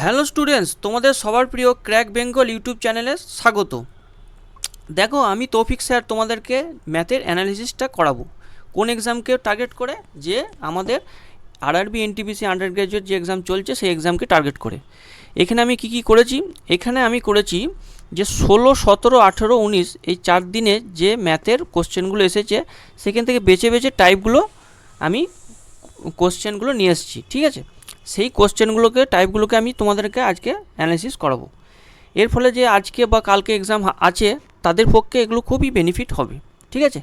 Hello students, তোমাদের সবার প্রিয় ক্র্যাক বেঙ্গল ইউটিউব চ্যানেলে স্বাগত। দেখো, আমি তৌফিক স্যার তোমাদেরকে ম্যাথের অ্যানালিসিসটা করাবো কোন এক্সামকে টার্গেট করে, যে আমাদের আরআরবি এনটিপিসি আন্ডার গ্র্যাজুয়েট যে এক্সাম চলছে সেই এক্সামকে টার্গেট করে। এখানে আমি কি করেছি, এখানে আমি করেছি যে 16, 17, 18, 19 এই 4 দিনে যে ম্যাথের কোশ্চেনগুলো এসেছে সেখান থেকে বেছে বেছে টাইপগুলো আমি কোশ্চেনগুলো নিয়ে এসেছি। ঠিক আছে, সেই টাইপগুলোকে আমি তোমাদেরকে আজকে অ্যানালিসিস করাবো। এর ফলে যে আজকে বা কালকে এক্সাম আছে তাদের পক্ষে এগুলো খুবই বেনিফিট হবে। ঠিক আছে,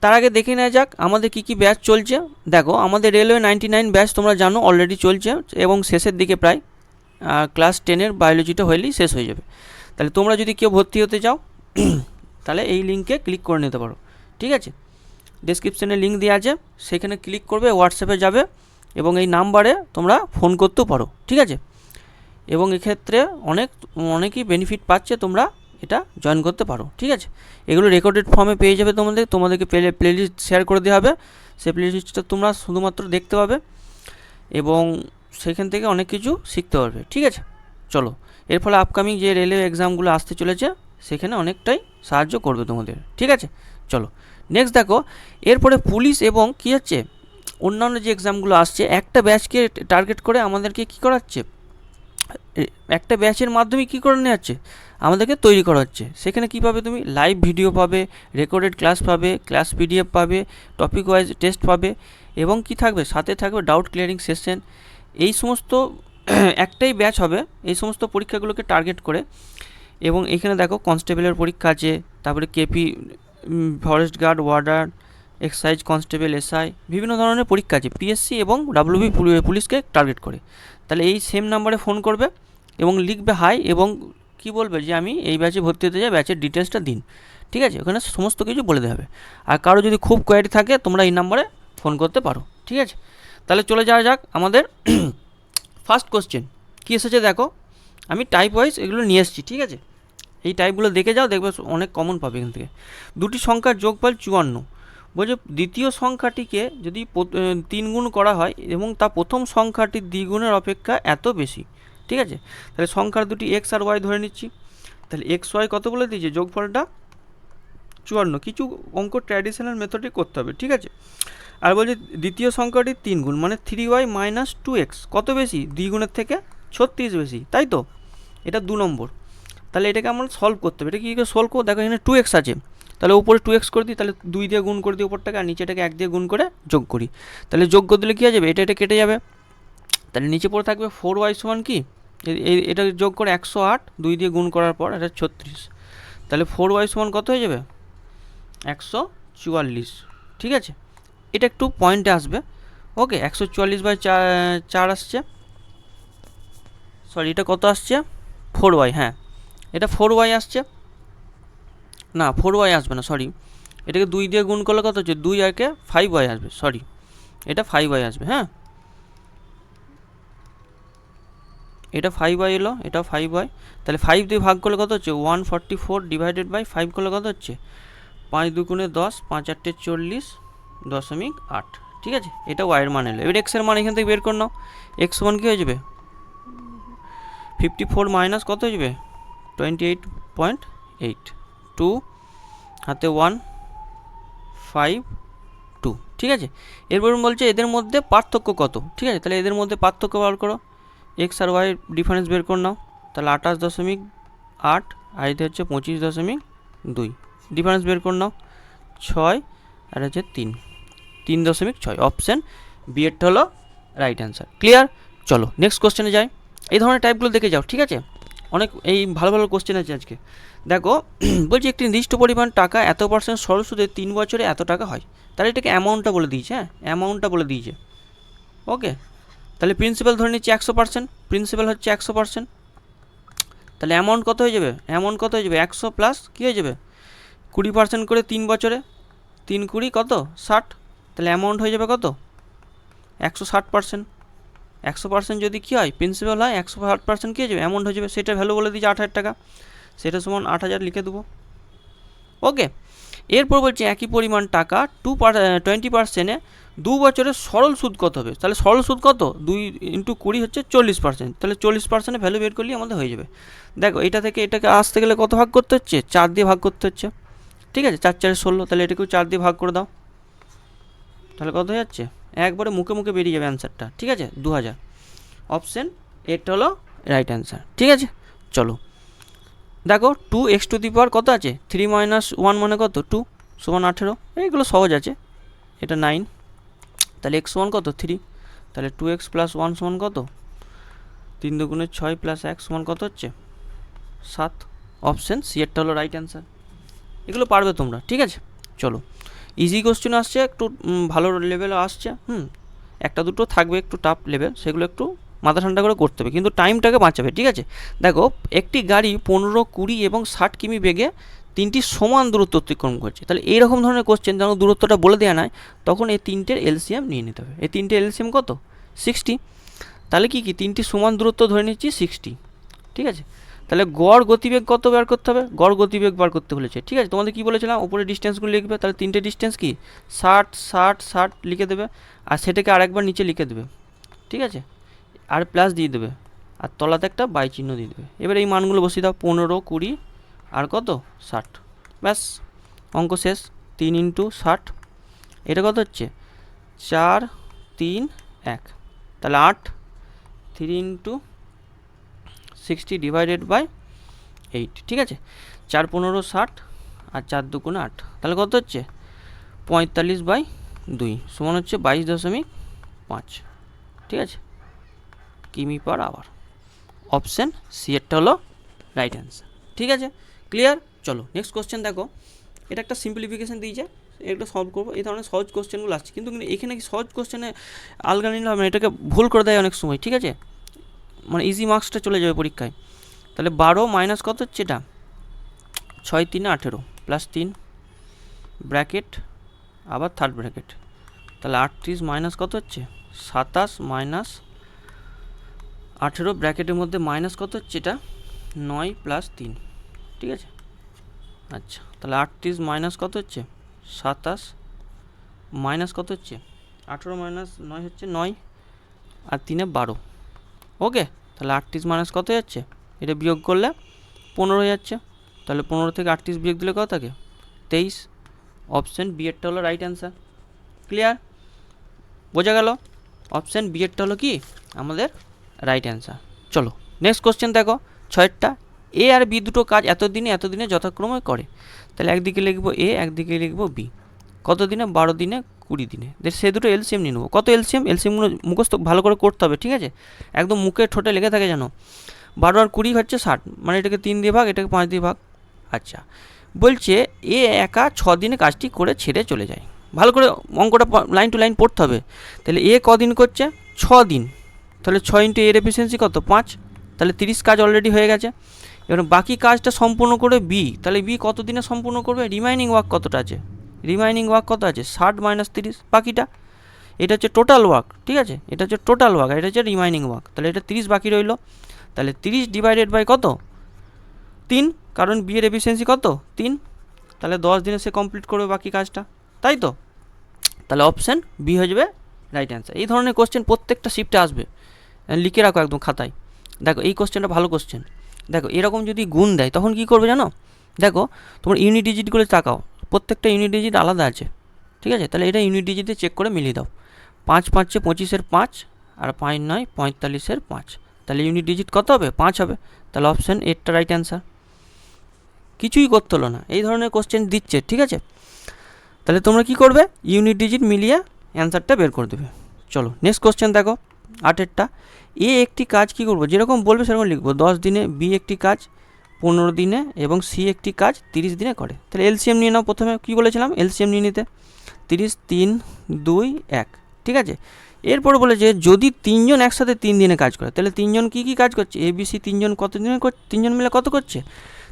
তার আগে দেখে নেওয়া যাক আমাদের কি ব্যাচ চলছে। দেখো, আমাদের রেলওয়ে 99 ব্যাচ তোমরা জানো অলরেডি চলছে এবং শেষের দিকে প্রায় ক্লাস 10-এর বায়োলজিটা হলেই শেষ হয়ে যাবে। তাহলে তোমরা যদি কেউ ভর্তি হতে চাও তাহলে এই লিঙ্কে ক্লিক করে নিতে পারো। ঠিক আছে, ডেসক্রিপশানে লিঙ্ক দেওয়া আছে, সেখানে ক্লিক করবে, হোয়াটসঅ্যাপে যাবে এবং এই নাম্বারে তোমরা ফোন করতেও পারো। ঠিক আছে, এবং এক্ষেত্রে অনেকই বেনিফিট পাচ্ছে, তোমরা এটা জয়েন করতে পারো। ঠিক আছে, এগুলো রেকর্ডেড ফর্মে পেয়ে যাবে, তোমাদেরকে প্লেলিস্ট শেয়ার করে দেওয়া হবে। সেই প্লেলিস্টটা তোমরা শুধুমাত্র দেখতে পাবে এবং সেখান থেকে অনেক কিছু শিখতে পারবে। ঠিক আছে, চলো, এর ফলে আপকামিং যে রেলওয়ে এক্সামগুলো আসতে চলেছে সেখানে অনেকটাই সাহায্য করবে তোমাদের। ঠিক আছে, চলো নেক্সট দেখো, এরপরে পুলিশ এবং কী হচ্ছে অন্যান্য যে এক্সামগুলো আসছে একটা ব্যাচকে টার্গেট করে আমাদেরকে কী করাচ্ছে, একটা ব্যাচের মাধ্যমে কী করে নেওয়া হচ্ছে, আমাদেরকে তৈরি করা হচ্ছে। সেখানে কী পাবে, তুমি লাইভ ভিডিও পাবে, রেকর্ডেড ক্লাস পাবে, ক্লাস পিডিএফ পাবে, টপিক ওয়াইজ টেস্ট পাবে এবং কি থাকবে, সাথে থাকবে ডাউট ক্লিয়ারিং সেশন। এই সমস্ত একটাই ব্যাচ হবে এই সমস্ত পরীক্ষাগুলোকে টার্গেট করে। এবং এখানে দেখো কনস্টেবলের পরীক্ষা আছে, তারপরে KP, forest guard, warder, excise constable, SI, বিভিন্ন ধরনের পরীক্ষা আছে পিএসসি এবং ডাব্লিউবি পুলিশকে টার্গেট করে। তাহলে এই সেম নাম্বারে ফোন করবে এবং লিখবে হাই এবং কি বলবে যে আমি এই ব্যাচে ভর্তি হতে চাই, ব্যাচের ডিটেলসটা দিন। ঠিক আছে, ওখানে সমস্ত কিছু বলে দেওয়া হবে। আর কারো যদি খুব কোয়ারি থাকে তোমরা এই নাম্বারে ফোন করতে পারো। ঠিক আছে, তাহলে চলে যাওয়া যাক আমাদের ফার্স্ট কোশ্চেন কী এসেছে। দেখো, আমি টাইপ ওয়াইজ এগুলো নিয়ে এসেছি। ঠিক আছে, এই টাইপগুলো দেখে যাও, দেখবে অনেক কমন পাবে এখান থেকে। দুটি সংখ্যার যোগফল 54, বলছে দ্বিতীয় সংখ্যাটিকে যদি 3 গুণ করা হয় এবং তা প্রথম সংখ্যাটির দ্বিগুণের অপেক্ষা এত বেশি। ঠিক আছে, তাহলে সংখ্যার দুটি এক্স আর ওয়াই ধরে নিচ্ছি। তাহলে এক্স ওয়াই কত বলে দিয়েছে, যোগফলটা 54। কিছু অঙ্ক ট্র্যাডিশনাল মেথডে করতে হবে। ঠিক আছে, আর বলছে দ্বিতীয় সংখ্যাটির 3 গুণ মানে 3y মাইনাস 2x কত বেশি, দ্বিগুণের থেকে 36 বেশি, তাই তো? এটা 2 নম্বর। তাহলে এটাকে আমরা সলভ করতে হবে। এটা কী করে সলভ করবো, দেখো এখানে 2x আছে, তাহলে উপরে 2x করে দিই, তাহলে 2 দিয়ে গুণ করে দিই উপরটাকে, আর নিচেটাকে 1 দিয়ে গুণ করে যোগ করি। তাহলে যোগ করে দিলে কী হয়ে যাবে, এটা কেটে যাবে। তাহলে নিচে পড়ে থাকবে 4y সমান কি, এটা যোগ করে 108, 2 দিয়ে গুণ করার পর এটা 36। তাহলে 4y সমান কত হয়ে যাবে, 144। ঠিক আছে, এটা একটু পয়েন্টে আসবে। ওকে, 144/4 আসছে, সরি এটা কত আসছে, 4y, হ্যাঁ এটা 4y আসছে, না 4y আসবে না, সরি এটাকে 2 দিয়ে গুণ করলে কত হচ্ছে, 2 আর 5y আসবে, সরি এটা 5y আসবে। হ্যাঁ, এটা 5y এলো, এটা 5y। তাহলে 5 দিয়ে ভাগ করলে কত হচ্ছে, 144 ডিভাইডেড বাই 5 করলে কত হচ্ছে, 5 দুগুণে 10, 5 8 40.8। ঠিক আছে, এটা ওয়াইয়ের মান এলো। এবার এক্সের মান এখান থেকে বের করে নাও। এক্স মান কী হয়ে যাবে, 54 মাইনাস কত হয়ে যাবে, 28.8, 2 হাতে 1 5 2। ঠিক আছে, এরপর বলছে এদের মধ্যে পার্থক্য কত। ঠিক আছে, তাহলে এদের মধ্যে পার্থক্য বার করো, এক্স আর ওয়াই ডিফারেন্স বের করে নাও। তাহলে 28.8 আর এতে হচ্ছে 25.2, ডিফারেন্স বের করে নাও, 6 আর হচ্ছে 3.6। অপশান বি এরটা হলো রাইট অ্যান্সার। ক্লিয়ার? চলো নেক্সট কোশ্চেনে যাই। এই ধরনের টাইপগুলো দেখে যাও। ঠিক আছে, অনেক এই ভালো ভালো কোশ্চেন আছে আজকে। দেখো বলছি একটি নির্দিষ্ট পরিমাণ টাকা এত % সরল সুদে 3 বছরে এত টাকা হয়। তাহলে এটাকে অ্যামাউন্টটা বলে দিয়েছে। হ্যাঁ, অ্যামাউন্টটা বলে দিয়েছে। ওকে, তাহলে প্রিন্সিপাল ধরে নিচ্ছি 100%, প্রিন্সিপাল হচ্ছে 100%। তাহলে অ্যামাউন্ট কত হয়ে যাবে, অ্যামাউন্ট কত হয়ে যাবে, 100 প্লাস কী হয়ে যাবে 20% করে 3 বছরে, 3 20 কত 60। তাহলে অ্যামাউন্ট হয়ে যাবে কত, 160%। 100% যদি কী হয়, প্রিন্সিপাল হয়, 160% কী হয়ে যাবে, অ্যামাউন্ট হয়ে যাবে। সেটা ভ্যালু বলে দিয়েছে 8,000 টাকা, সেটা সমান 8,000 লিখে দেবো। ওকে, এরপর বলছি একই পরিমাণ টাকা 20%-এ 2 বছরের সরল সুদ কত হবে? তাহলে সরল সুদ কত? 2 × 20 হচ্ছে 40%। তাহলে 40% ভ্যালু বের করলেই আমাদের হয়ে যাবে। দেখো এটা থেকে এটাকে আসতে গেলে কত ভাগ করতে হচ্ছে? 4 দিয়ে ভাগ করতে হচ্ছে। ঠিক আছে, 4 4 16। তাহলে এটাকেও 4 দিয়ে ভাগ করে দাও, তাহলে কত হয়ে যাচ্ছে? একবারে মুখে মুখে বেরিয়ে যাবে অ্যান্সারটা। ঠিক আছে, 2000। অপশান এটা হলো রাইট অ্যান্সার। ঠিক আছে, চলো দেখো 2x⁴ কত আছে? 3 - 1 মানে কত? 2 সমান 18। এইগুলো সহজ আছে। এটা 9, তাহলে x সমান কত? 3। তাহলে 2x + 1 সমান কত? 3 × 2 = 6 + 1 সমান কত হচ্ছে? 7। অপশান সি এরটা হলো রাইট অ্যান্সার। এগুলো পারবে তোমরা। ঠিক আছে, চলো ইজি কোশ্চেন আসছে, একটু ভালো লেভেলে আসছে। একটা দুটো থাকবে একটু টাফ লেভেল, সেগুলো একটু মাথা ঠান্ডা করে করতে হবে, কিন্তু টাইমটাকে বাঁচাবে। ঠিক আছে, দেখো একটি গাড়ি 15, 20 এবং 60 কিমি বেগে 3টি সমান দূরত্ব অতিক্রম করছে। তাহলে এইরকম ধরনের কোশ্চেন যখন দূরত্বটা বলে দেওয়া নয়, তখন এই তিনটের এলসিএম নিয়ে নিতে হবে। এই তিনটের এলসিএম কত? 60। তাহলে কি 3টি সমান দূরত্ব ধরে নিচ্ছি 60। ঠিক আছে, তাহলে গড় গতিবেগ কত বার করতে হবে? গড় গতিবেগ বার করতে বলেছে। ঠিক আছে, তোমাদের কি বলেছিলাম? উপরে ডিস্টেন্সগুলো লিখবে। তাহলে তিনটে ডিস্টেন্স কি? 60 60 60 লিখে দেবে, আর সেটাকে আরেকবার নিচে লিখে দেবে। ঠিক আছে, আর প্লাস দিয়ে দেবে, আর তলাতে একটা বাই চিহ্ন দিয়ে দেবে। এবার এই মানগুলো বসিয়ে দাও, 15, 20 আর কত? 60। ব্যাস, অঙ্ক শেষ। 3 × 60, এটা কত হচ্ছে? 4 3 1। তাহলে 8। 3 × 60 / 8। ঠিক আছে, 4 15 60 আর 4 2 8। তাহলে কত হচ্ছে? 45/2 সমান হচ্ছে 22.5। ঠিক আছে, কিমি/আওয়ার। অপশান সি এরটা হলো রাইট অ্যান্সার। ঠিক আছে, ক্লিয়ার? চলো নেক্সট কোশ্চেন দেখো। এটা একটা সিম্পলিফিকেশান দিয়েছে, এটা সলভ করবো। এই ধরনের সহজ কোশ্চেনগুলো আসছে, কিন্তু এখানে কি সহজ কোশ্চেনে আলগা নিলে হবে না, এটাকে ভুল করে দেয় অনেক সময়। ঠিক আছে, মানে ইজি মার্কসটা চলে যাবে পরীক্ষায়। তাহলে 12 মাইনাস কত হচ্ছে? এটা 6 3 18 প্লাস 3 ব্র্যাকেট আবার থার্ড ব্র্যাকেট। তাহলে 38 মাইনাস কত হচ্ছে? 27 মাইনাস 18 ব্র্যাকেটের মধ্যে মাইনাস কত হচ্ছে? এটা 9 + 3। ঠিক আছে, আচ্ছা তাহলে 38 মাইনাস কত হচ্ছে? 27 মাইনাস কত হচ্ছে? 18 মাইনাস 9 হচ্ছে 9, আর 3 12। ওকে, তাহলে 38 মাইনাস কত যাচ্ছে? এটা বিয়োগ করলে 15 হয়ে যাচ্ছে। তাহলে 15 থেকে 38 বিয়োগ দিলে কত থাকে? 23। অপশান বি এরটা হলো রাইট অ্যান্সার। ক্লিয়ার? বোঝা গেল? অপশান বি এরটা হলো কি আমাদের রাইট অ্যান্সার। চলো নেক্সট কোশ্চেন দেখো, 6টা। এ আর বি দুটো কাজ এতদিনে যথাক্রমে করে। তাহলে একদিকে লিখবো এ, একদিকে লিখবো বি। কত দিনে? 12 দিনে, 20 দিনে। সে দুটো এলসিএম নিয়ে নেবো। কত এলসিএম? এলসিএমগুলো মুখস্থ ভালো করে করতে হবে। ঠিক আছে, একদম মুখে ঠোঁটে লেগে থাকে যেন। 12 আর 20 হচ্ছে 60, মানে এটাকে 3 দিয়ে ভাগ, এটাকে 5 দিয়ে ভাগ। আচ্ছা, বলছে এ একা 6 দিনে কাজটি করে ছেড়ে চলে যায়। ভালো করে অঙ্কটা লাইন টু লাইন পড়তে হবে। তাহলে এ কদিন করছে? 6 দিন। তাহলে 6 × এর এফিসিয়েন্সি কত? 5। তাহলে 30 কাজ অলরেডি হয়ে গেছে। এবার বাকি কাজটা সম্পূর্ণ করে বি। তাহলে বি কত দিনে সম্পূর্ণ করবে? রিমাইনিং ওয়ার্ক কতটা আছে? রিমাইনিং ওয়ার্ক কত আছে? 60 - 30 বাকিটা। এটা হচ্ছে টোটাল ওয়ার্ক। ঠিক আছে, এটা হচ্ছে টোটাল ওয়ার্ক, এটা হচ্ছে রিমাইনিং ওয়ার্ক। তাহলে এটা 30 বাকি রইল। তাহলে 30 / কত? 3, কারণ বি এর এফিসিয়েন্সি কত? 3। তাহলে 10 দিনে সে কমপ্লিট করবে বাকি কাজটা, তাই তো? তাহলে অপশান বি হয়ে যাবে রাইট অ্যান্সার। এই ধরনের কোশ্চেন প্রত্যেকটা শিফটে আসবে, লিখে রাখো একদম খাতায়। দেখো এই কোশ্চেনটা ভালো কোশ্চেন। দেখো এরকম যদি গুণ দেয় তখন কি করবে জানো? দেখো তোমার ইউনিট ডিজিটগুলো তাকাও, প্রত্যেকটা ইউনিট ডিজিট আলাদা আছে। ঠিক আছে, তাহলে এটা ইউনিট ডিজিটে চেক করে মিলিয়ে দাও। 5 5 25-এর 5, আর 5 9 45-এর 5। তাহলে ইউনিট ডিজিট কত হবে? 5 হবে। তাহলে অপশান এরটা রাইট অ্যান্সার। কিছুই করতে হলো না, এই ধরনের কোশ্চেন দিচ্ছে। ঠিক আছে, তাহলে তোমরা কি করবে? ইউনিট ডিজিট মিলিয়ে অ্যান্সারটা বের করে দেবে। চলো নেক্সট কোশ্চেন দেখো, 8-এরটা। এ একটি কাজ কি করবো? যেরকম বলবে সেরকম লিখবো। 10 দিনে, বি একটি কাজ 15 দিনে এবং সি একটি কাজ 30 দিনে করে। তাহলে এলসিএম নিয়ে নাও। প্রথমে কি বলেছিলাম? এলসিএম নিয়ে নিতে। 30 3 2 1। ঠিক আছে, এরপর বলেছে যদি 3 জন একসাথে 3 দিনে কাজ করে, তাহলে 3 জন কী কী কাজ করছে? এ বি সি 3 জন কত দিনে 3 জন মিলে কত করছে?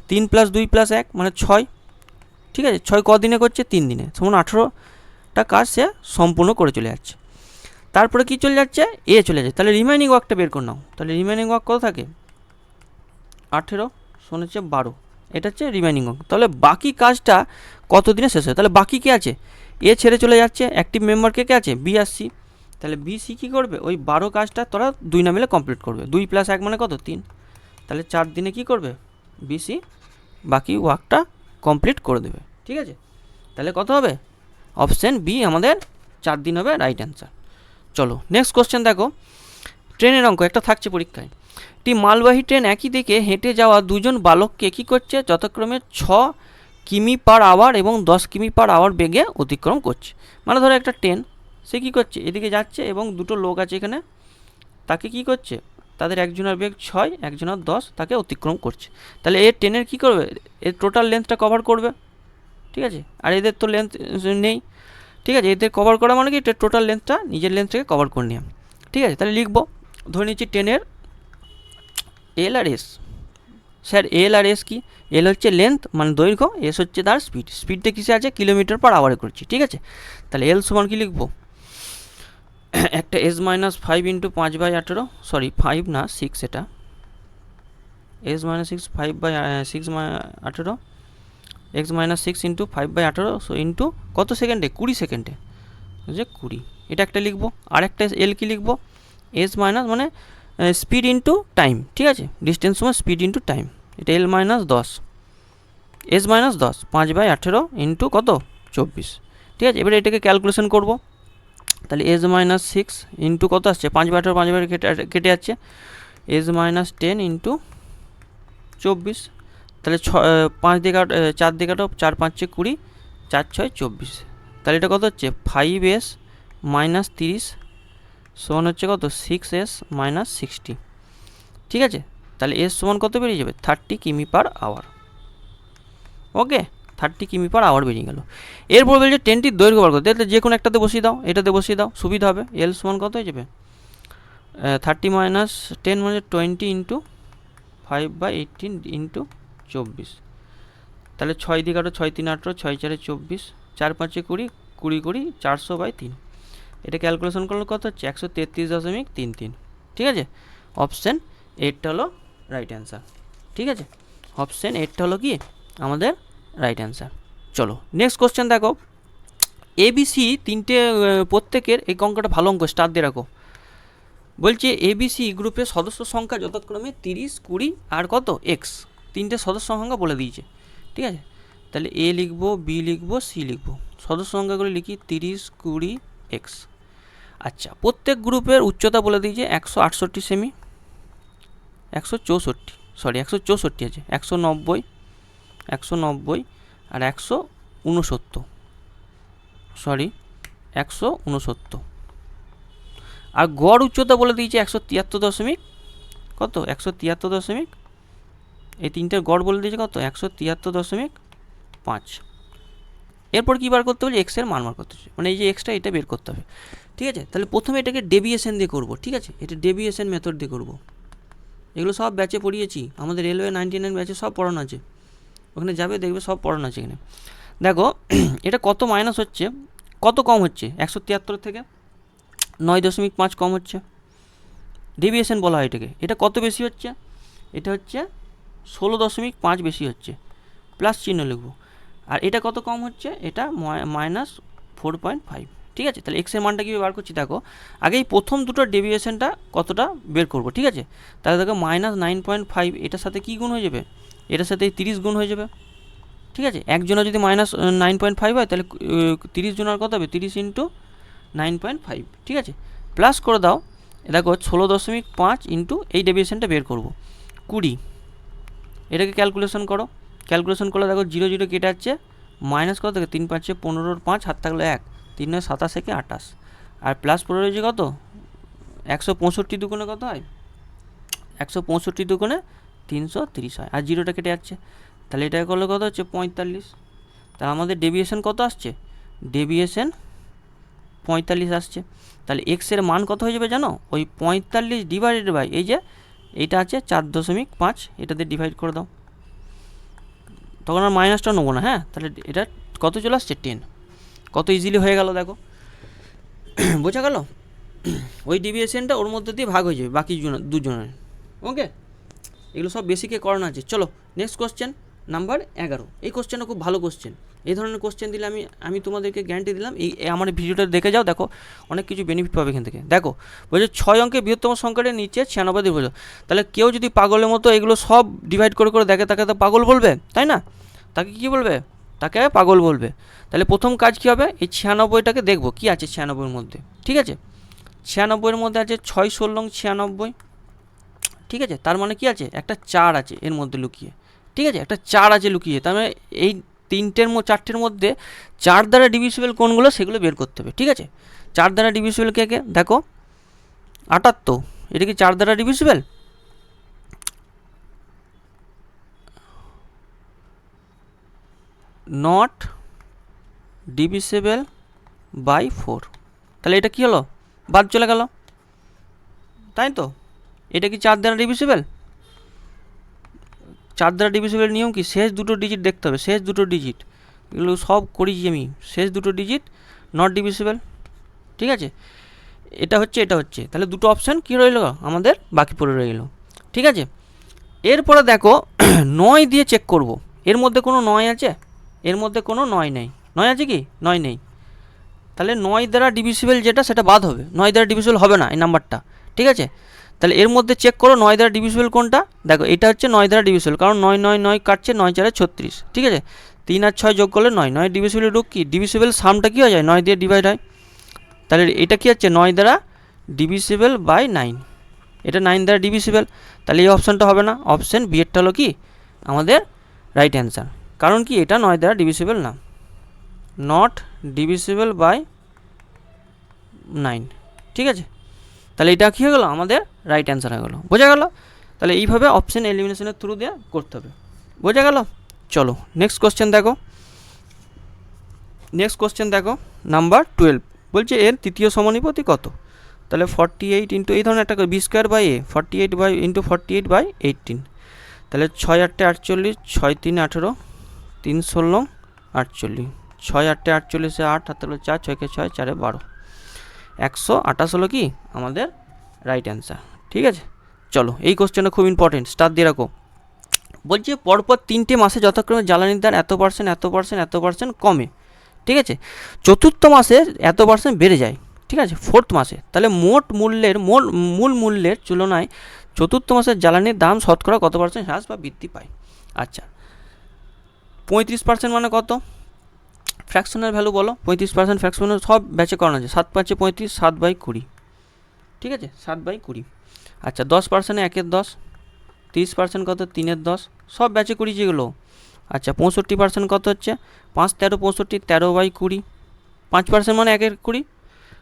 3 + 2 + 1 মানে 6। ঠিক আছে, 6 কদিনে করছে? 3 দিনে, সমান 18টা কাজ সে সম্পূর্ণ করে চলে যাচ্ছে। তারপরে কি চলে যাচ্ছে? এ চলে যাচ্ছে। তাহলে রিমাইনিং ওয়ার্কটা বের করে নাও। তাহলে রিমাইনিং ওয়ার্ক কত থাকে? 18 সমান হচ্ছে 12। এটা হচ্ছে রিমাইনিং ওয়ার্ক। তাহলে বাকি কাজটা কত দিনে শেষ হয়? তাহলে বাকি কি আছে? এ ছেড়ে চলে যাচ্ছে, অ্যাক্টিভ মেম্বার কে কে আছে, বি আর সি। তাহলে বি সি কী করবে, ওই 12 কাজটা তোরা 2 না মিলে কমপ্লিট করবে। 2 + 1 মানে কত, 3। তাহলে 4 দিনে কী করবে, বি সি বাকি ওয়ার্কটা কমপ্লিট করে দেবে। ঠিক আছে, তাহলে কত হবে, অপশান বি আমাদের 4 দিন হবে রাইট অ্যান্সার। চলো নেক্সট কোশ্চেন দেখো, ট্রেনের অঙ্ক একটা থাকছে পরীক্ষায়। একটি মালবাহী ট্রেন একই দিকে হেঁটে যাওয়া দুজন বালককে কী করছে, যথাক্রমে 6 কিমি/আওয়ার এবং 10 কিমি/আওয়ার বেগে অতিক্রম করছে। মানে ধরো একটা ট্রেন, সে কী করছে, এদিকে যাচ্ছে এবং দুটো লোক আছে এখানে, তাকে কী করছে, তাদের একজনের বেগ 6, একজনের 10, তাকে অতিক্রম করছে। তাহলে এর ট্রেনের কী করবে, এর টোটাল লেন্থটা কভার করবে। ঠিক আছে, আর এদের তো লেন্থ নেই। ঠিক আছে, এদের কভার করা মানে কি, টোটাল লেন্থটা নিজের লেন্থ থেকে কভার করে নিলাম। ঠিক আছে, তাহলে লিখবো, ধরে নিচ্ছি ট্রেনের এল আর এস। স্যার এল আর এস কি, এল হচ্ছে লেন্থ মানে দৈর্ঘ্য, এস হচ্ছে তার স্পিড। স্পিডটা কিসে আছে, কিলোমিটার/আওয়ারে করছি। ঠিক আছে, তাহলে এল সমান কি লিখবো, একটা s-5 × 5/18, সরি 5 না 6, এটা s-6 5/18, x-6 × 5/18, সো ইন্টু কত সেকেন্ডে, 20 সেকেন্ডে, যে 20। এটা একটা লিখবো। আর একটা এল কি লিখবো, এস মাইনাস মানে স্পিড ইন্টু টাইম। ঠিক আছে, ডিস্টেন্স সময় স্পিড ইন্টু টাইম, এটা L-10, s-10 5/18 ইন্টু কত, 24। ঠিক আছে, এবারে এটাকে ক্যালকুলেশন করব। তাহলে s-6 ইন্টু কত আসছে, 5/18, 5/18 কেটে যাচ্ছে, s-10 ইন্টু 24। তাহলে 5 দিয়ে 4 দিয়ে কাটো, 4 5 20, 4 6 24। তাহলে এটা কত হচ্ছে, 5s - 30 সমান হচ্ছে কত, 6s - 60। ঠিক আছে, তাহলে এস সমান কত বেরিয়ে যাবে, 30 কিমি/আওয়ার। ওকে, 30 কিমি/আওয়ার বেরিয়ে গেল। এরপর বলছে ট্রেনটির দৈর্ঘ্য বার করতে, যে কোনো একটাতে বসিয়ে দাও, এটাতে বসিয়ে দাও, সুবিধা হবে। এল সমান কত হয়ে যাবে, 30 - 10 মানে 20 ইন্টু 5/18 ইন্টু 24। তাহলে 6 দিয়ে কাটো, 6 3 18, 6 4 24, 4 5 20, 20 20, 400/3। এটা ক্যালকুলেশন করলে কত হচ্ছে, 133.33। ঠিক আছে, অপশান 8টা হলো রাইট অ্যান্সার। ঠিক আছে, অপশান 8টা হলো কি আমাদের রাইট অ্যান্সার। চলো নেক্সট কোশ্চেন দেখো, এবিসি তিনটে প্রত্যেকের, এই অঙ্কটা ভালো অঙ্ক, স্টার দিয়ে রাখো। বলছে এবিসি গ্রুপের সদস্য সংখ্যা যথাক্রমে 30, 20 আর কত এক্স, তিনটে সদস্য সংখ্যা বলে দিয়েছে। ঠিক আছে, তাহলে এ লিখবো, বি লিখবো, সি লিখবো, সদস্য সংখ্যাগুলো লিখি 30, 20, এক্স। আচ্ছা, প্রত্যেক গ্রুপের উচ্চতা বলে দিয়েছে 168 সেমি, 164, সরি 164 আছে, 190, 190 আর 169, সরি 169। আর গড় উচ্চতা বলে দিয়েছে 173 দশমিক কত, 173 দশমিক, এই তিনটের গড় বলে দিয়েছে কত, 173.5। এরপর কী বার করতে হবে, এক্সের মান বার করতে হবে, মানে এই যে এক্সটা এটা বের করতে হবে। ঠিক আছে, তাহলে প্রথমে এটাকে ডেভিয়েশন দিয়ে করবো। ঠিক আছে, এটা ডেভিয়েশন মেথড দিয়ে করবো। এগুলো সব ব্যাচে পড়িয়েছি, আমাদের রেলওয়ে 99 ব্যাচে সব পড়ানো আছে, ওখানে যাবে দেখবে সব পড়ানো আছে। এখানে দেখো এটা কত মাইনাস হচ্ছে, কত কম হচ্ছে, 173 থেকে 9.5 কম হচ্ছে, ডেভিয়েশন বলা হয় এটাকে। এটা কত বেশি হচ্ছে, এটা হচ্ছে 16.5 বেশি হচ্ছে, প্লাস চিহ্ন লিখবো। আর এটা কত কম হচ্ছে, এটা -4.5। ঠিক আছে, তাহলে এক্সের মানটা কীভাবে বার করছি দেখো, আগে এই প্রথম দুটো ডেভিয়েশনটা কতটা বের করবো। ঠিক আছে, তাহলে দেখো -9.5 এটার সাথে কী গুণ হয়ে যাবে, এটার সাথে 30 গুণ হয়ে যাবে। ঠিক আছে, একজনের যদি -9.5 হয় তাহলে 30 জনের কত হবে, 30 × 9.5। ঠিক আছে, প্লাস করে দাও, দেখো 16.5 ইন্টু এই ডেভিয়েশনটা বের করবো 20। এটাকে ক্যালকুলেশন করো, ক্যালকুলেশন করলে দেখো 0 0 কেটে যাচ্ছে, মাইনাস কত থেকে 3 5 15, 5 হাত থাকলে 1, 3 9 27 থেকে 28, আর প্লাস পড়ে রয়েছে কত, 165 দুগুণে কত হয়, 165 দুগুণে 330 হয়, আর 0টা কেটে যাচ্ছে, তাহলে এটা করলে কত হচ্ছে 45। তাহলে আমাদের ডেভিয়েশন কত আসছে, ডেভিয়েশন 45 আসছে। তাহলে এক্সের মান কত হয়ে যাবে জানো, ওই 45 ডিভাইডেড বাই এই যে এইটা আছে 4.5, এটাতে ডিভাইড করে দাও, তখন আর মাইনাসটা নেবো না। হ্যাঁ, তাহলে এটা কত চলে আসছে 10, কত ইজিলি হয়ে গেল দেখো, বোঝা গেল। ওই ডেভিয়েশনটা ওর মধ্যে দিয়ে ভাগ হয়ে যাবে বাকি দুজনের। ওকে, এগুলো সব বেসিকে করানো আছে। চলো নেক্সট কোশ্চেন, নাম্বার 11। এই কোশ্চেনটা খুব ভালো কোশ্চেন। এই ধরনের কোশ্চেন দিলে আমি তোমাদেরকে গ্যারান্টি দিলাম এই আমার ভিডিওটা দেখে যাও, দেখো অনেক কিছু বেনিফিট পাবে এখান থেকে। দেখো বলছে 6 অঙ্কের বৃহত্তম সংখ্যাটির নিচে 96 দিয়ে বোঝো। তাহলে কেউ যদি পাগলের মতো এগুলো সব ডিভাইড করে করে দেখে তাকে তো পাগল বলবে, তাই না? তাকে কী বলবে? তাকে পাগল বলবে। তাহলে প্রথম কাজ কী হবে, এই 96টাকে দেখবো কী আছে 96-এর মধ্যে। ঠিক আছে, 96-এর মধ্যে আছে 6 16 96। ঠিক আছে, তার মানে কি আছে, একটা 4 আছে এর মধ্যে লুকিয়ে। ঠিক আছে, একটা 4 আছে লুকিয়ে, তার মানে এই 4টের মধ্যে 4 দ্বারা ডিভিসিবল কোনগুলো সেগুলো বের করতে হবে। ঠিক আছে, 4 দ্বারা ডিভিসিবল কে কে, দেখো 78, এটা কি 4 দ্বারা ডিভিসিবল? Not ডিভিসিবল by 4। তাহলে এটা কি হলো, বাদ চলে গেল, তাই তো? এটা কি 4 দ্বারা ডিভিসিবল? 4 দ্বারা ডিভিসিবলের নিয়ম কি, শেষ দুটো ডিজিট দেখতে হবে, শেষ দুটো ডিজিট, এগুলো সব করেছি আমি, শেষ দুটো ডিজিট নট ডিভিসিবল। ঠিক আছে, এটা হচ্ছে, তাহলে দুটো অপশান কী রইল আমাদের, বাকি পড়ে রইল। ঠিক আছে, এরপরে দেখো 9 দিয়ে চেক করব, এর মধ্যে কোনো 9 আছে? এর মধ্যে কোনো 9 নেই। 9 আছে কি? 9 নেই। তাহলে 9 দ্বারা ডিভিসিবল যেটা সেটা বাদ হবে, 9 দ্বারা ডিভিসিবল হবে না এই নাম্বারটা। ঠিক আছে, তাহলে এর মধ্যে চেক করো 9 দ্বারা ডিভিসিবল কোনটা। দেখো এটা হচ্ছে 9 দ্বারা ডিভিসিবল, কারণ 9 9 9 কাটছে, 9 4 36। ঠিক আছে, 3 আর 6 যোগ করলে 9, 9 ডিভিসিবলের রূপ কি, ডিভিসিবল সামটা কী হয়ে যায়, 9 দিয়ে ডিভাইড হয়। তাহলে এটা কি হচ্ছে 9 দ্বারা ডিভিসিবল বাই 9, এটা 9 দ্বারা ডিভিসিবল। তাহলে এই অপশানটা হবে না, অপশান বি এরটা হলো কি আমাদের রাইট অ্যান্সার। কারণ কি, এটা 9 দ্বারা ডিভিসিবল না, নট ডিভিসিবল বাই 9। ঠিক আছে, তাহলে এটা কী হয়ে গেলো, আমাদের রাইট অ্যান্সার হয়ে গেলো। বোঝা গেল? তাহলে এইভাবে অপশান এলিমিনেশনের থ্রু দিয়ে করতে হবে। বোঝা গেল? চলো নেক্সট কোশ্চেন দেখো, নাম্বার 12 বলছে এর তৃতীয় সমানুপাতি কত। তাহলে 48 ইন্টু এই ধরনের একটা B square by A, 48 by into 48 by 18। তাহলে 6 8 48, 6 3 18, 3 16 48, 6 8 48, 8 হাতে হলো 4, 6 6 4 12, 128 হলো কি আমাদের রাইট অ্যান্সার। ঠিক আছে, চলো এই কোশ্চেনটা খুব ইম্পর্টেন্ট, স্টার দিয়ে রাখো। বলছে পরপর 3টে মাসে যথাক্রমে জ্বালানির দাম এত পার্সেন্ট কমে। ঠিক আছে, চতুর্থ মাসে এত পার্সেন্ট বেড়ে যায়। ঠিক আছে, ফোর্থ মাসে, তাহলে মূল মূল্যের তুলনায় চতুর্থ মাসের জ্বালানির দাম শতকরা কত পার্সেন্ট হ্রাস বা বৃদ্ধি পায়। আচ্ছা, 35% মানে কত, ফ্র্যাকশনের ভ্যালু বলো। 35% ফ্র্যাকশনের সব ব্যাচে করানো আছে, 7 5 35, 7/20। ঠিক আছে, 7/20। আচ্ছা 10% 1/10, 30% কত, 3/10, সব ব্যাচে করি যেগুলো। আচ্ছা 65% কত হচ্ছে, 5 13 65, 13/20। 5% মানে 1/20,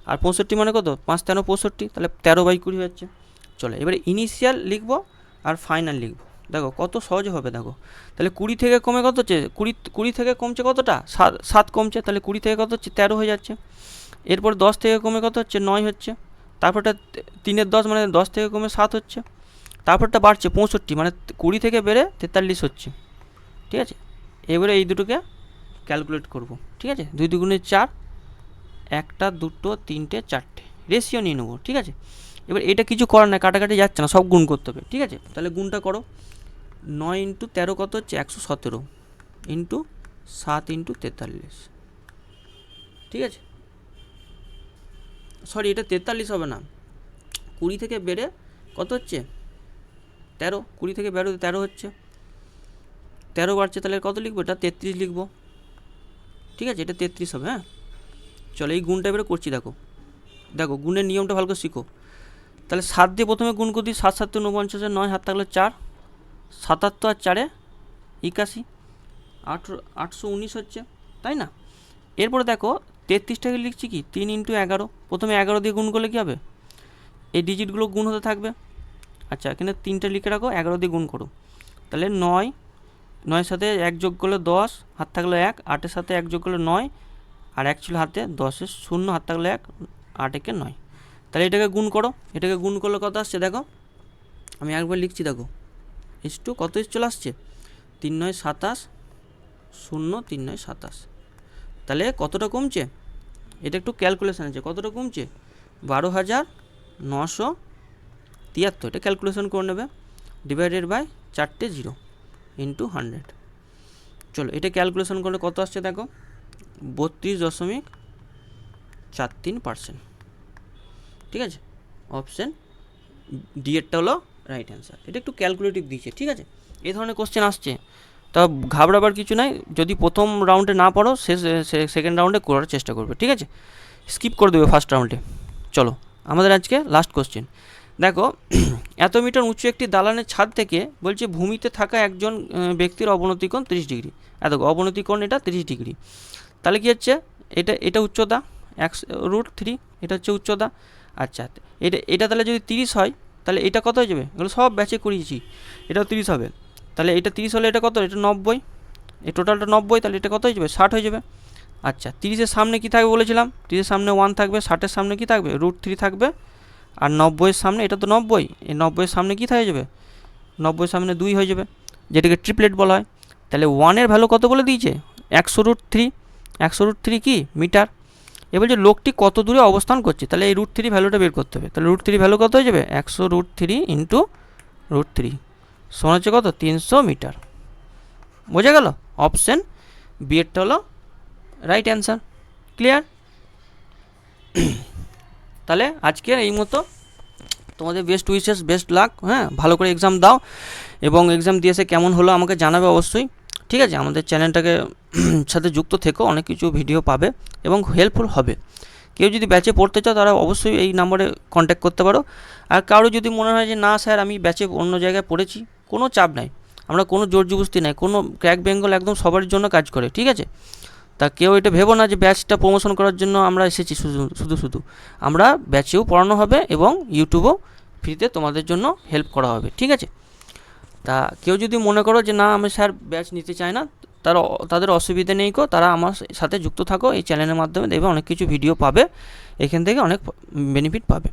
আর 65 মানে কত, 5 13 65, তাহলে 13/20 হচ্ছে। চলো এবারে ইনিশিয়াল লিখবো আর ফাইনাল লিখবো। দেখো কত সহজ হবে, দেখো তাহলে 20 থেকে কমে কত হচ্ছে, 20 থেকে কমছে কতটা, 7 কমছে, তাহলে 20 থেকে কত হচ্ছে, 13 হয়ে যাচ্ছে। এরপর 10 থেকে কমে কত হচ্ছে, 9 হচ্ছে। তারপরটা 3/10 মানে 10 থেকে কমে 7 হচ্ছে। তারপরটা বাড়ছে 65, মানে 20 থেকে বেড়ে 43 হচ্ছে। ঠিক আছে, এবারে এই দুটোকে ক্যালকুলেট করব। ঠিক আছে, 2 2 4, 1 2 3 4 রেশিও নিয়ে নেবো। ঠিক আছে, এবার এটা কিছু করার না, কাটাকাটি যাচ্ছে না, সব গুণ করতে হবে। ঠিক আছে, তাহলে গুণটা করো, 9 ইন্টু 13 কত হচ্ছে, 117, ইন্টু 7 ইন্টু 43। ঠিক আছে, সরি এটা 43 হবে না, 20 থেকে বেড়ে কত হচ্ছে, 13, 20 থেকে বেরো 13 হচ্ছে, 13 বাড়ছে, তাহলে কত লিখবো, এটা 33 লিখবো। ঠিক আছে, এটা 33 হবে। হ্যাঁ, চলো এই গুণটা এবারে করছি। দেখো গুণের নিয়মটা ভালো করে শিখো। তাহলে 7 দিয়ে প্রথমে গুণ করছি, 7 7 49, 9 হাত থাকলো 4, 77 আর 4 81, 819 হচ্ছে, তাই না? এরপরে দেখো 33টাকে লিখছি কি, 3 ইন্টু 11, প্রথমে 11 দিয়ে গুণ করলে কী হবে, এই ডিজিটগুলো গুণ হতে থাকবে। আচ্ছা এখানে 3টা লিখে রাখো, 11 দিয়ে গুণ করো, তাহলে 9, 9 সাথে 1 যোগ করলে 10, হাত থাকলো 1, 8-এর সাথে 1 যোগ করলে 9, আর 1 ছিল হাতে, 10-এর 0, হাত থাকলো 1, 8 একে 9। তাহলে এটাকে গুণ করো, এটাকে গুণ করলে কত আসছে, দেখো আমি একবার লিখছি, দেখো ইস2 কত চলে আসছে, 3 9 27, 0 3 9 27। তাহলে কতটা কমছে, এটা একটু ক্যালকুলেশন আছে, কতটা কমছে, 12,973। এটা ক্যালকুলেশন করে নেবে, ডিভাইডেড বাই 4টে 0 ইন্টু 100। চলো এটা ক্যালকুলেশন করলে কত আসছে দেখো, 32.43%। ঠিক আছে, অপশান ডি এরটা হলো রাইট অ্যান্সার। এটা একটু ক্যালকুলেটিভ দিয়েছে, ঠিক আছে। এই ধরনের কোশ্চেন আসছে, তা ঘাবড়াবার কিছু নাই। যদি প্রথম রাউন্ডে না পারো সেকেন্ড রাউন্ডে করার চেষ্টা করবে, ঠিক আছে। স্কিপ করে দেবে ফার্স্ট রাউন্ডে। চলো আমাদের আজকে লাস্ট কোশ্চেন দেখো, এত মিটার উঁচু একটি দালানের ছাদ থেকে বলছে ভূমিতে থাকা একজন ব্যক্তির অবনতি কোণ 30 ডিগ্রি। এত অবনতি কোণ এটা 30 ডিগ্রি, তাহলে কী হচ্ছে, এটা উচ্চতা x√3, এটা হচ্ছে উচ্চতা। আচ্ছা, এটা তাহলে যদি 30 হয় তাহলে এটা কত হয়ে যাবে, এগুলো সব ব্যাচে করিয়েছি, এটাও 30 হবে। তাহলে এটা 30 হলে এটা কত, এটা 90, এই টোটালটা 90, তাহলে এটা কত হয়ে যাবে, 60 হয়ে যাবে। আচ্ছা, 30-এর সামনে কী থাকবে বলেছিলাম, 30-এর সামনে 1 থাকবে, 60-এর সামনে কী থাকবে, √3 থাকবে, আর 90-এর সামনে, এটা তো 90, এই 90-এর সামনে কী হয়ে যাবে, 90-এর সামনে 2 হয়ে যাবে, যেটাকে ট্রিপলেট বলা হয়। তাহলে 1-এর ভ্যালু কত বলে দিয়েছে, 100√3, 100√3 কি মিটার। এবার যে লোকটি কত দূরে অবস্থান করছে, তাহলে এই √3 ভ্যালুটা বের করতে হবে। তাহলে √3 ভ্যালু কত হয়ে যাবে, 100√3 ইন্টু √3 সমান হচ্ছে কত, 300 মিটার। বোঝা গেল, অপশান বি এরটা হলো রাইট অ্যান্সার। ক্লিয়ার? তাহলে আজকের এই মতো, তোমাদের বেস্ট উইশেস, বেস্ট লাক, হ্যাঁ, ভালো করে এক্সাম দাও, এবং এক্সাম দিয়ে এসে কেমন হলো আমাকে জানাবে অবশ্যই, ঠিক আছে। আমাদের চ্যানেলটাকে সাথে যুক্ত থেকো, অনেক কিছু ভিডিও পাবে এবং হেল্পফুল হবে। কেউ যদি ব্যাচে পড়তে চাও তারা অবশ্যই এই নম্বরে কন্ট্যাক্ট করতে পারো। আর কারো যদি মনে হয় যে না স্যার আমি ব্যাচে অন্য জায়গায় পড়েছি, কোনো চাপ নাই, আমরা কোনো জোর জবরদস্তি নাই, কোনো ক্র্যাক বেঙ্গল একদম সবার জন্য কাজ করে, ঠিক আছে। তা কেউ এটা ভেবো না যে ব্যাচটা প্রমোশন করার জন্য আমরা এসেছি শুধু আমরা ব্যাচেও পড়ানো হবে এবং ইউটিউবেও ফ্রিতে তোমাদের জন্য হেল্প করা হবে, ঠিক আছে। তা কেউ যদি মনে করো যে না আমি স্যার ব্যাচ নিতে চাই না, তাদের অসুবিধা নেই, তারা আমার সাথে যুক্ত থাকো, এই চ্যানেলের মাধ্যমে দেখবে অনেক কিছু ভিডিও পাবে, এখান থেকে অনেক বেনিফিট পাবে।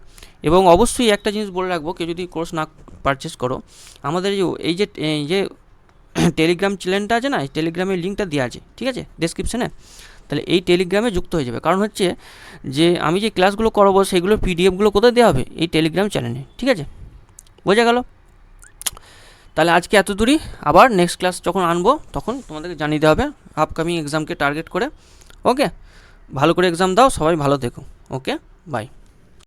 এবং অবশ্যই একটা জিনিস বলে রাখবো, কেউ যদি কোর্স না পারচেস করো, আমাদের এই যে টেলিগ্রাম চ্যানেলটা আছে না, এই টেলিগ্রামের লিঙ্কটা দেওয়া আছে, ঠিক আছে, ডেসক্রিপশানে। তাহলে এই টেলিগ্রামে যুক্ত হয়ে যাবে, কারণ হচ্ছে যে আমি যে ক্লাসগুলো করাবো সেগুলোর পিডিএফগুলো কোথায় দেওয়া হবে, এই টেলিগ্রাম চ্যানেলে, ঠিক আছে। বোঝা গেল? তাহলে আজকে এত দূরই, আবার নেক্সট ক্লাস যখন আনবো তখন তোমাদেরকে জানিয়ে দেওয়া হবে আপকামিং এক্সামকে টার্গেট করে। ওকে, ভালো করে এক্সাম দাও, সবাই ভালো থেকো। ওকে, বাই।